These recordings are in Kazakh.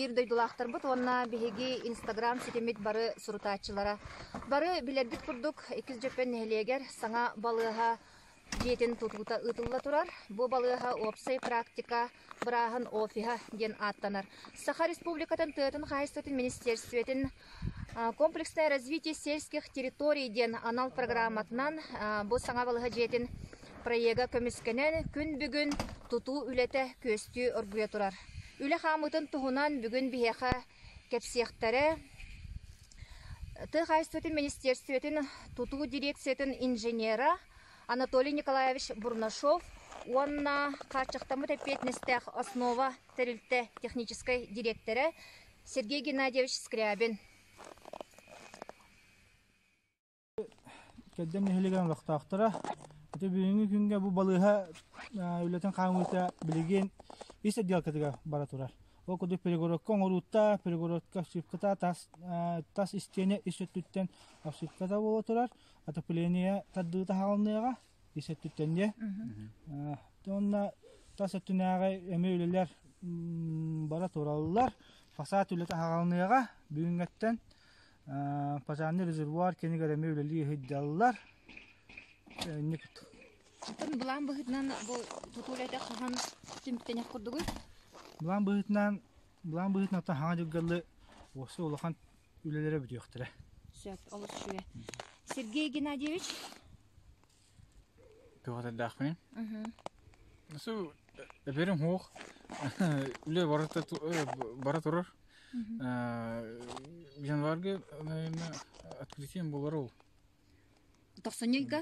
сиир дойдулақтар бұт, онна бігеге Инстаграм сетемет бары сұрутатчылара. Бары білердік күрдік, 2 жөппен нәхелегер саңа балыға жетін тұтуыта ұтылла тұрар. Бұ балыға опсай практика бұрағын офиға ден аттанар. Саха Республикатын тұтын қайыстытын министерстветін комплексное развитие сельских территорий ден анал программатынан бұ саңа балыға жетін проега көміскенен күн бүгін тұту үлеті көсті өргіле тұрар. Үлі қамытын тұғынан бүгін бейеқа кепсияқтары Қайыстытын министерстветін тұту дирекциятын инженера Анатолий Николаевич Бурнашов, онна қачықтамы тәпетнестәқ основа тәрілті технической директоры Сергей Геннадьевич Скрябин. Кәддем нехелеген лақтақтыра. Өте бүгінгі күнге бұл балыға үлетін қаңылта білеген бес отделкатыға бара тұрар. Ол күді перегородка оңырутта, перегородка шипката тас истене ишеттіттен шипката бола тұрар. Отопление таддыта халыныға ишеттіттен де. Онна тас өттінәға әме өлелер бара тұралылар. Фасад үлеті халыныға бүгінгеттен пазаны резервуар кенігер әме өлелі хиддалылар. Бұлан бұғытынан тұтулайда қаған түміктен әққұрды ғой? Бұлан бұғытынан хаңа жүггалы осы олақан үлелері бүті өқтірі. Сөп, олыс шүйе. Сергей Геннадьевич? Бұғатыр дақпенен? Насу, әперім хоқ, үле бара тұрыр. Январғы открытием болар ол. 90-га?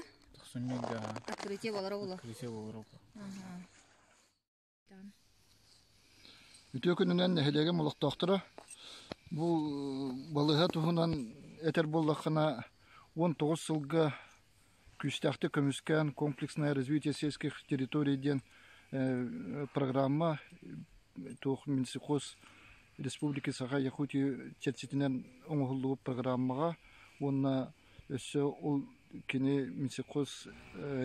90-га. Открытие болар ол. Открытие болар ол. Үтө күнүнөн нехелеге молоктоктора. Бу балыга туһунан этер боллакына 19 жылга күстәхте көмүскән комплексное развитие сельских территорий ден программа тух Минсельхоз Республики Саха-Якутия чертитинен оңголуу программага онна өсө ул кини Минсельхоз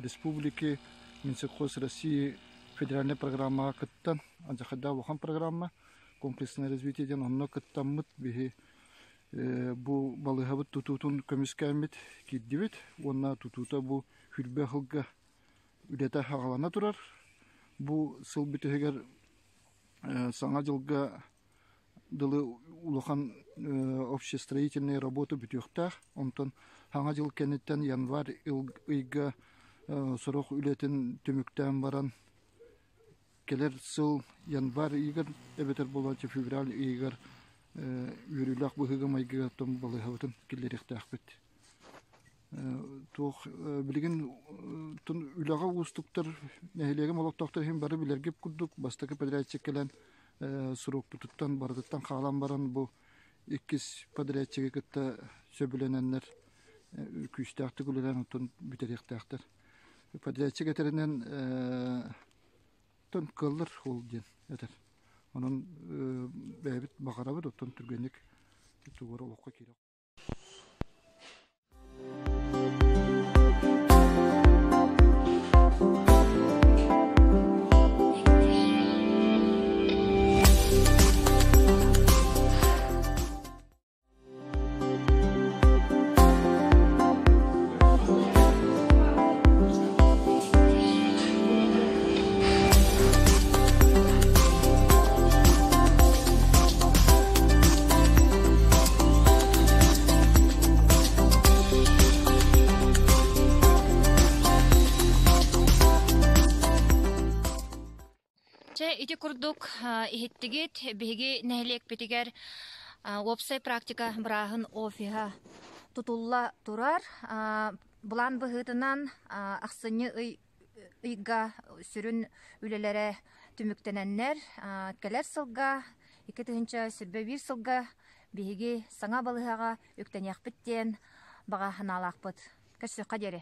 Республики Минсельхоз России федеральная программа кыттан анжахада вохан программа комплексное развитие ден онно кыттаммыт бихи бу балыгабыт тутутун көмүскәмит киддибит онна тутута бу хүлбе хылга үлете хагалана турар бу сыл бүтегер саңа жылга дылы улахан общестроительные работы бүтөктах онтон хаңа жыл кенеттен январь ыйга сорох үлетин төмүктән баран келер сыл январь игер эбетер боланчы февраль игер үрүлак быгыга майга том балыгабытын келерихтах бит. Тух билген тун үлага устуктар нехелеге молоктоктор хем бары билергеп курдук бастакы подрядчик келен сурок туттан бардыттан калан баран бу 2 подрядчиге кытта сөбүлененнер күчтакты күлөрөн тун битерихтактар. Подрядчик этеринен тон кылыр ол ден этер. Onun bebit bakarabı da ton türgenik tuğra okka kira. Ити курдук ихиттигит биги нехлек битигер опсай практика брахын офига тутулла турар булан быгытынан аксыны ыйга сүрүн үлелере түмүктененнер келер сылга 2021 сылга биги саңа балыгага өктөнякпыттен бага ханалакпыт. Кәсі қадері.